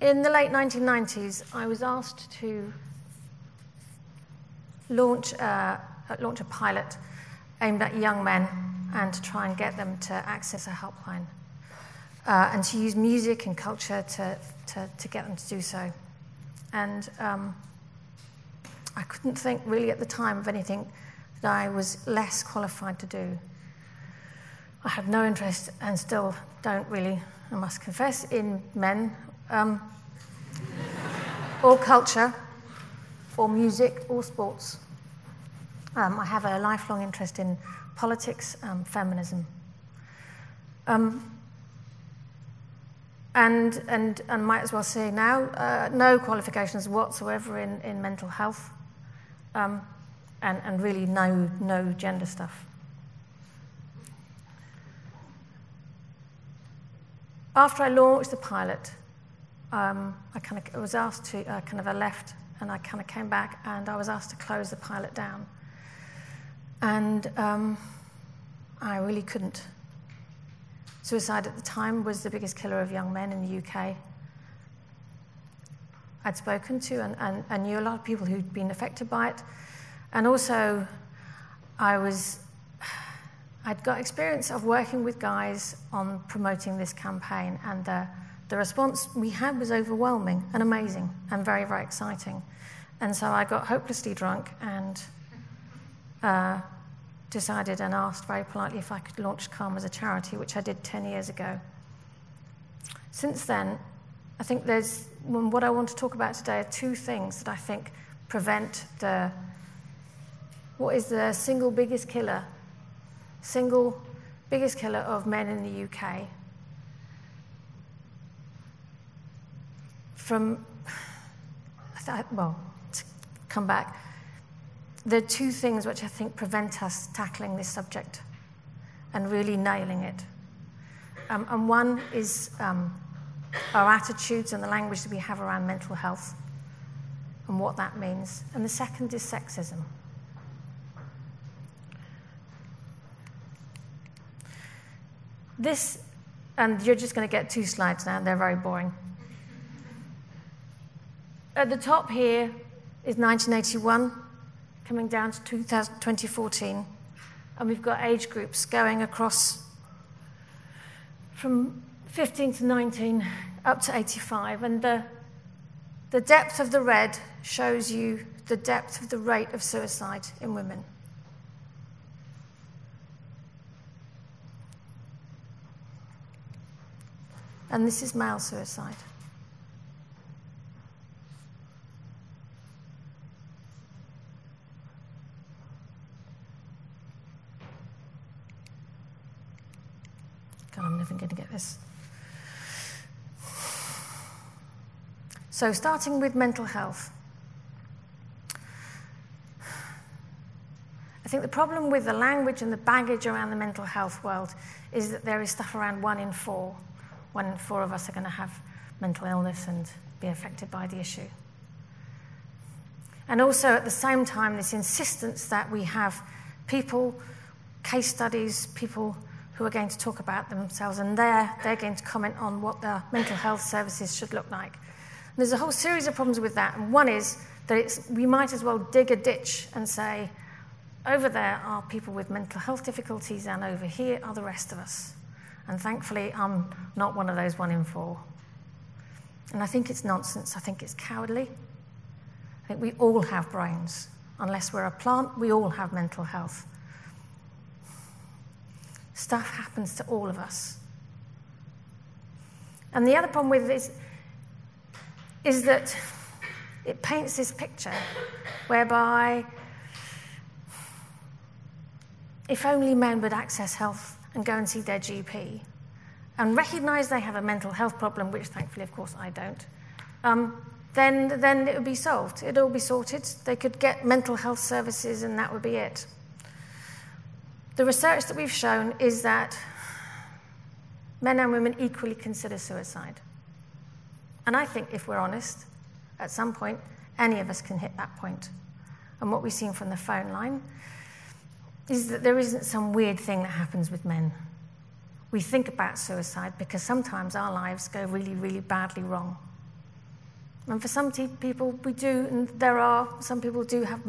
In the late 1990s, I was asked to launch a pilot aimed at young men and to try and get them to access a helpline and to use music and culture to get them to do so. And I couldn't think really at the time of anything that I was less qualified to do. I had no interest and still don't really, I must confess, in men or culture or music or sports. I have a lifelong interest in politics, feminism. And might as well say now, no qualifications whatsoever in mental health, and really no gender stuff. After I launched the pilot, I was asked to, I left, and I kind of came back, and I was asked to close the pilot down. And I really couldn't. Suicide at the time was the biggest killer of young men in the UK. I'd spoken to and knew a lot of people who'd been affected by it. And also, I'd got experience of working with guys on promoting this campaign, and the response we had was overwhelming and amazing and very, very exciting. And so I got hopelessly drunk and decided and asked very politely if I could launch Calm as a charity, which I did 10 years ago. Since then, I think what I want to talk about today are two things that I think prevent what is the single biggest killer of men in the UK from, to come back, there are two things which I think prevent us tackling this subject and really nailing it. And one is our attitudes and the language that we have around mental health and what that means. And the second is sexism. This, and you're just going to get 2 slides now, they're very boring. At the top here is 1981, coming down to 2014, and we've got age groups going across from 15 to 19 up to 85, and the depth of the red shows you the depth of the rate of suicide in women. And this is male suicide. God, I'm never going to get this. So, starting with mental health. I think the problem with the language and the baggage around the mental health world is that there is stuff around 1 in 4. 1 in 4 of us are going to have mental illness and be affected by the issue. And also, at the same time, this insistence that we have people, case studies, people who are going to talk about themselves, and they're going to comment on what their mental health services should look like. And there's a whole series of problems with that, and one is that we might as well dig a ditch and say, over there are people with mental health difficulties, and over here are the rest of us. And thankfully, I'm not one of those 1 in 4. And I think it's nonsense. I think it's cowardly. I think we all have brains. Unless we're a plant, we all have mental health. Stuff happens to all of us. And the other problem with this is that it paints this picture whereby if only men would access health and go and see their GP and recognise they have a mental health problem, which thankfully, of course, I don't, then it would be solved. It would all be sorted. They could get mental health services and that would be it. The research that we've shown is that men and women equally consider suicide. And I think, if we're honest, at some point, any of us can hit that point. And what we've seen from the phone line is that there isn't some weird thing that happens with men. We think about suicide because sometimes our lives go really, really badly wrong. And for some people, we do, and some people do have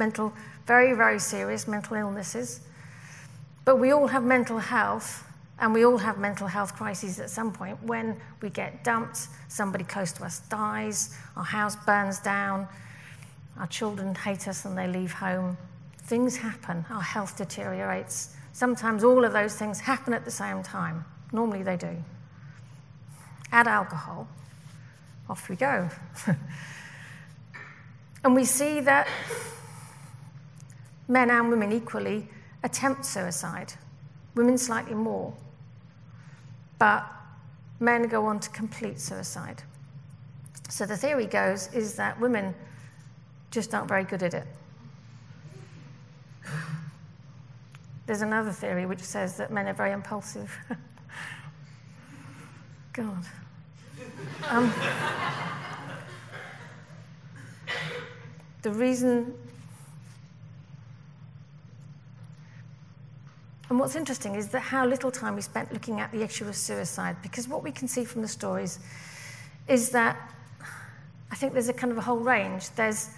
very, very serious mental illnesses. But we all have mental health, and we all have mental health crises at some point when we get dumped, somebody close to us dies, our house burns down, our children hate us and they leave home. Things happen, our health deteriorates. Sometimes all of those things happen at the same time. Normally they do. Add alcohol, off we go. And we see that men and women equally attempt suicide, women slightly more, but men go on to complete suicide. So the theory goes is that women just aren't very good at it. There's another theory which says that men are very impulsive. God. The reason... And what's interesting is that how little time we spent looking at the issue of suicide, because what we can see from the stories is that I think there's a kind of a whole range. There's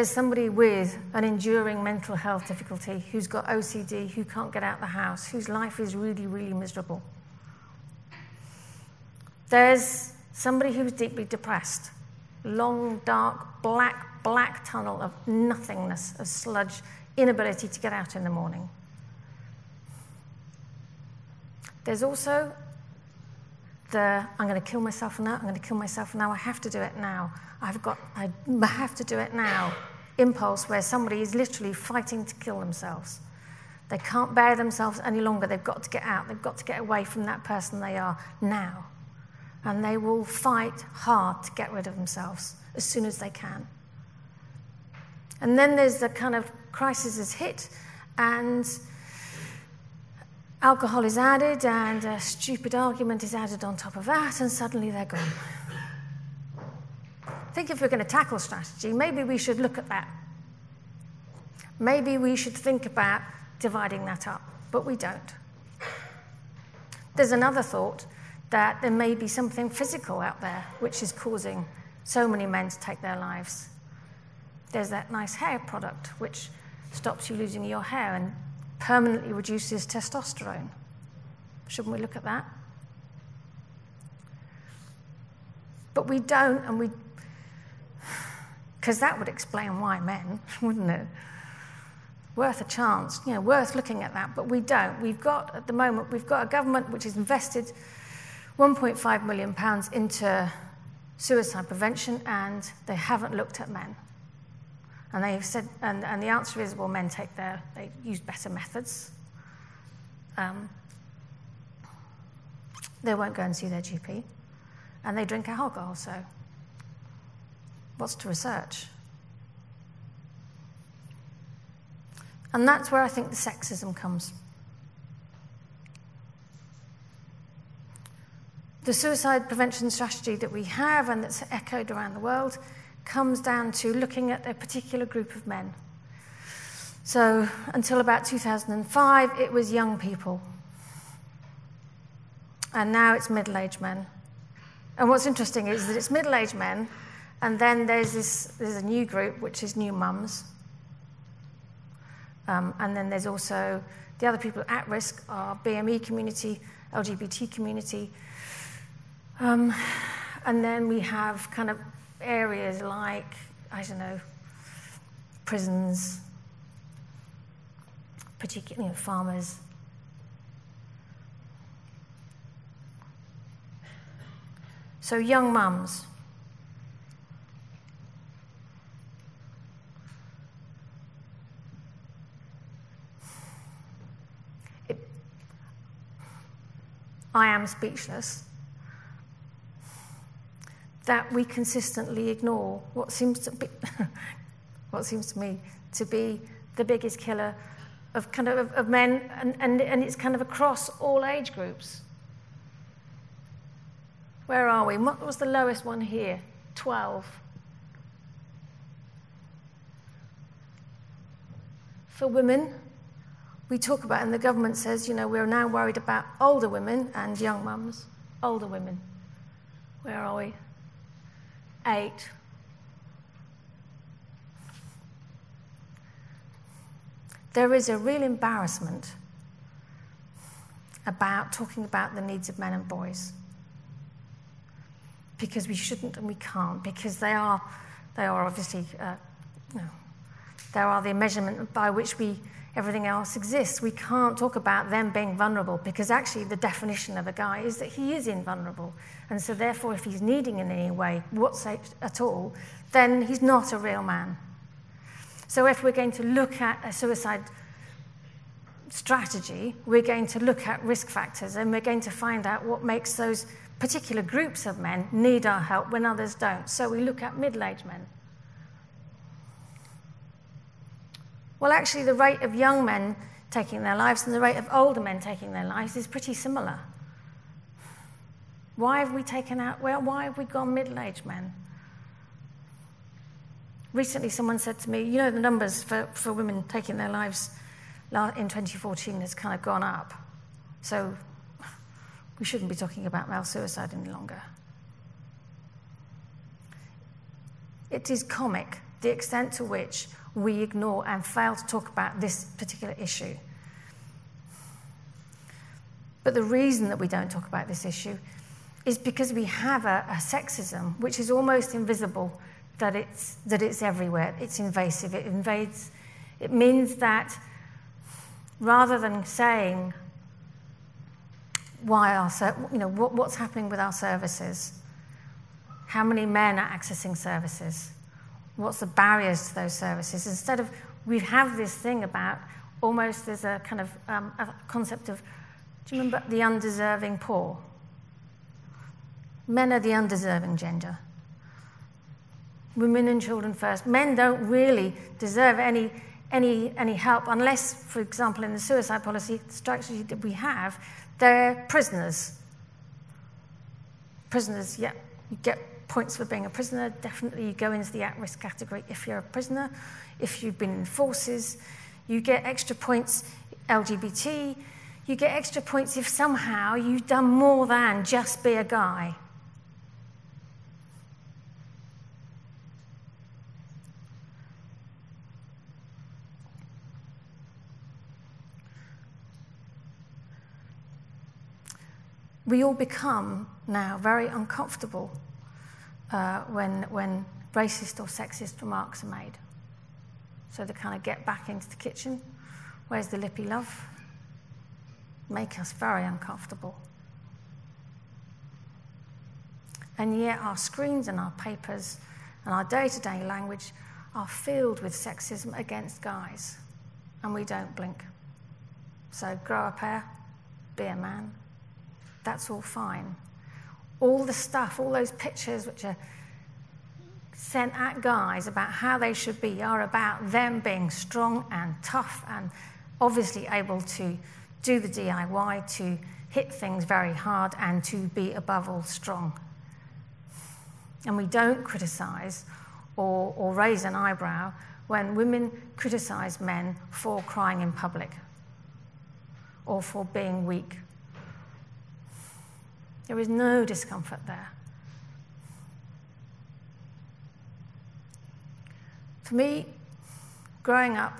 somebody with an enduring mental health difficulty who's got OCD, who can't get out of the house, whose life is really, really miserable. There's somebody who's deeply depressed, long, dark, black tunnel of nothingness, of sludge, inability to get out in the morning. There's also I'm going to kill myself now, I'm going to kill myself now, I have to do it now. I have to do it now. Impulse where somebody is literally fighting to kill themselves. They can't bear themselves any longer. They've got to get out. They've got to get away from that person they are now. And they will fight hard to get rid of themselves as soon as they can. And then there's the kind of crisis has hit, and alcohol is added, and a stupid argument is added on top of that, and suddenly they're gone. I think if we're going to tackle strategy, maybe we should look at that. Maybe we should think about dividing that up, but we don't. There's another thought that there may be something physical out there which is causing so many men to take their lives. There's that nice hair product which stops you losing your hair and permanently reduces testosterone. Shouldn't we look at that? But we don't, and because that would explain why men, wouldn't it? Worth a chance, worth looking at that, but we don't. At the moment, we've got a government which has invested £1.5 million into suicide prevention, and they haven't looked at men. And they've said, and the answer is, well, men they use better methods. They won't go and see their GP, and they drink alcohol, so what's to research? And that's where I think the sexism comes. The suicide prevention strategy that we have and that's echoed around the world comes down to looking at a particular group of men. So until about 2005, it was young people. And now it's middle-aged men. And what's interesting is that it's middle-aged men, and then there's a new group, which is new mums. And then there's also the other people at risk are BME community, LGBT community. And then we have kind of areas like, prisons, particularly farmers. So young mums. I am speechless that we consistently ignore what seems to me to be the biggest killer of men, and it's kind of across all age groups. Where are we? What was the lowest one here? 12. For women, we talk about, and the government says, we're now worried about older women and young mums. Older women. Where are we? 8. There is a real embarrassment about talking about the needs of men and boys, because we shouldn't and we can't, because they are obviously, they are the measurement by which everything else exists. We can't talk about them being vulnerable, because actually the definition of a guy is that he is invulnerable. And so therefore, if he's needing in any way at all, then he's not a real man. So if we're going to look at a suicide strategy, we're going to look at risk factors, and we're going to find out what makes those particular groups of men need our help when others don't. So we look at middle-aged men. Well, actually, the rate of young men taking their lives and the rate of older men taking their lives is pretty similar. Why have we gone middle-aged men? Recently, someone said to me, the numbers for women taking their lives in 2014 has kind of gone up. So we shouldn't be talking about male suicide any longer. It is comic, the extent to which we ignore and fail to talk about this particular issue. But the reason that we don't talk about this issue is because we have a sexism which is almost invisible, that it's everywhere, it's invasive, it invades. It means that rather than saying what's happening with our services, how many men are accessing services, what's the barriers to those services, instead of, we have this thing about almost there's a kind of a concept of, do you remember the undeserving poor? Men are the undeserving gender. Women and children first. Men don't really deserve any help unless, for example, in the suicide policy strategy that we have, they're prisoners. Prisoners, yeah, you get points for being a prisoner. Definitely you go into the at-risk category if you're a prisoner. If you've been in forces, you get extra points. LGBT, you get extra points if somehow you've done more than just be a guy. We all become now very uncomfortable when racist or sexist remarks are made. So they kind of get back into the kitchen. Where's the lippy love? Make us very uncomfortable. And yet our screens and our papers and our day-to-day language are filled with sexism against guys, and we don't blink. So grow a pair, be a man. That's all fine. All the stuff, all those pictures which are sent at guys about how they should be are about them being strong and tough and obviously able to do the DIY, to hit things very hard and to be above all strong. And we don't criticise or raise an eyebrow when women criticise men for crying in public or for being weak. There is no discomfort there. For me, growing up,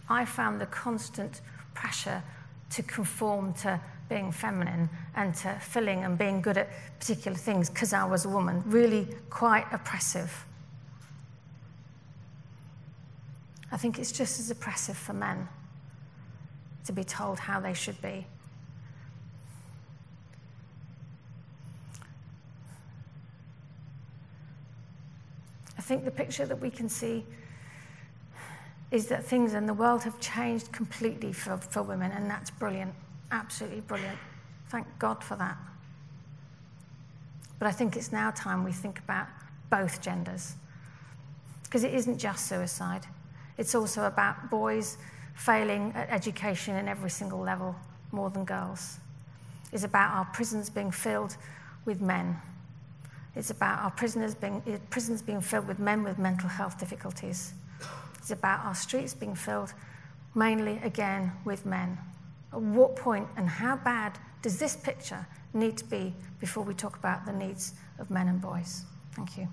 I found the constant pressure to conform to being feminine and to filling and being good at particular things because I was a woman really quite oppressive. I think it's just as oppressive for men to be told how they should be. I think the picture that we can see is that things in the world have changed completely for women, and that's brilliant, absolutely brilliant. Thank God for that. But I think it's now time we think about both genders, because it isn't just suicide. It's also about boys failing at education in every single level more than girls. It's about our prisons being filled with men. It's about our prisons being filled with men with mental health difficulties. It's about our streets being filled mainly, again, with men. At what point and how bad does this picture need to be before we talk about the needs of men and boys? Thank you.